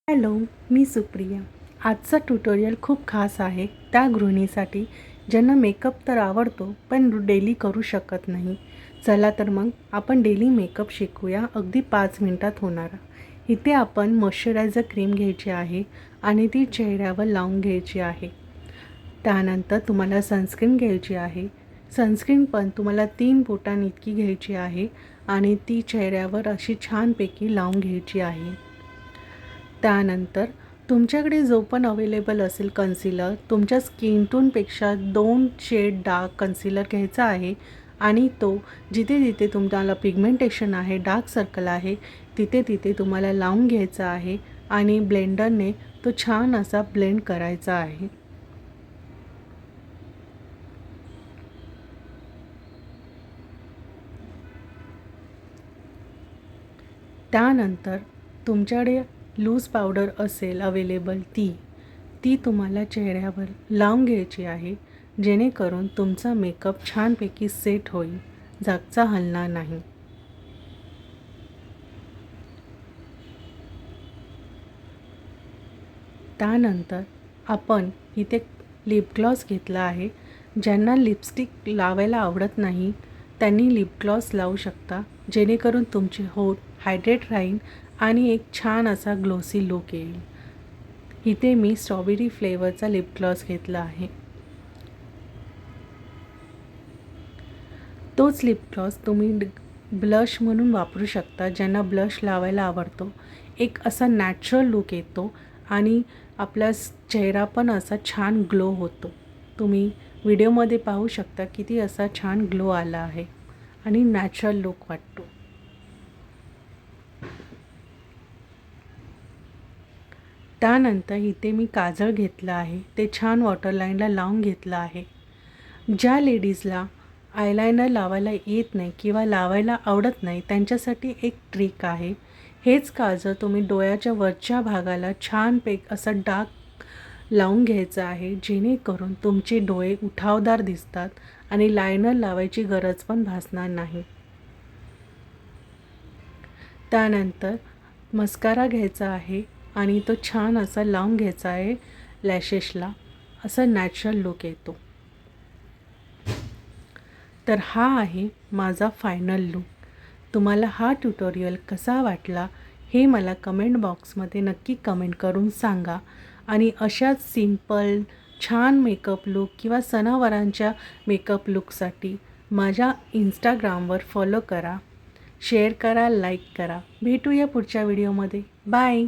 Hello, मी सुप्रिया. आजचा tutorial खूप खास आहे त्या गृहिणीसाठी ज्यांना मेकअप तर आवडतो पण डेली करू शकत नाही. चला तर मग आपण डेली मेकअप शिकूया, अगदी 5 मिनिटात होणारा. इथे आपण मॉइश्चरायझर क्रीम घ्यायची आहे आणि ती चेहऱ्यावर लावून घ्यायची आहे. त्यानंतर तुम्हाला सनस्क्रीन घ्यायची आहे. सनस्क्रीन पण तुम्हाला 3 बोटांइतकी घ्यायची आहे आणि ती चेहऱ्यावर अशी छानपैकी लावून घ्यायची आहे. त्यानंतर तुमच्याकडे जो पण अवेलेबल असेल कन्सिलर, तुमच्या स्किन टोनपेक्षा 2 शेड डार्क कन्सिलर घ्यायचा आहे आणि तो जिथे जिथे तुम्हाला पिगमेंटेशन आहे, डार्क सर्कल आहे, तिथे तिथे तुम्हाला लावून घ्यायचा आहे आणि ब्लेंडरने तो छान असा ब्लेंड करायचा आहे. त्यानंतर तुमच्याकडे लूज पावडर असेल अवेलेबल ती तुम्हाला चेहऱ्यावर लावून घ्यायची आहे, जेणेकरून तुमचा मेकअप छानपैकी सेट होईल, जागचा हलणार नाही. त्यानंतर आपण इथे लिप ग्लॉस घेतला आहे. ज्यांना लिपस्टिक लावायला आवडत नाही त्यांनी लिप ग्लॉस लावू शकता, जेणेकरून तुमचे होठ हायड्रेट राहील आणि एक छान असा ग्लोसी लुक येईल. इथे मी स्ट्रॉबेरी फ्लेवरचा लिप ग्लॉस घेतला आहे. तोच लिप ग्लॉस तुम्ही ब्लश म्हणून वापरू शकता. ज्यांना ब्लश लावायला आवडतो, एक असा नॅचरल लुक येतो आणि आपला चेहरा पण असा छान ग्लो होतो. तुम्ही व्हिडिओमध्ये पाहू शकता किती असा छान ग्लो आला आहे आणि नॅचरल लुक वाटतो. त्यानंतर इथे मी काजळ घेतलं आहे, ते छान वॉटरलाईनला लावून घेतलं आहे. ज्या लेडीजला आयलायनर लावायला येत नाही किंवा लावायला आवडत नाही त्यांच्यासाठी एक ट्रिक आहे. हेच काजळ तुम्ही डोळ्याच्या वरच्या भागाला छानपैकी असं डार्क लावून घ्यायचं आहे, जेणेकरून तुमचे डोळे उठावदार दिसतात आणि लायनर लावायची गरज पण भासणार नाही. त्यानंतर मस्कारा घ्यायचा आहे आणि तो छान असा लावून घ्यायचा आहे लॅशेसला, असा नॅचरल लुक येतो. तर हा आहे माझा फायनल लुक. तुम्हाला हा ट्युटोरियल कसा वाटला हे मला कमेंट बॉक्समध्ये नक्की कमेंट करून सांगा आणि अशाच सिंपल छान मेकअप लुक किंवा सणावारांच्या मेकअप लुकसाठी माझ्या इंस्टाग्रामवर फॉलो करा, शेअर करा, लाईक करा. भेटूया पुढच्या व्हिडिओमध्ये. बाय.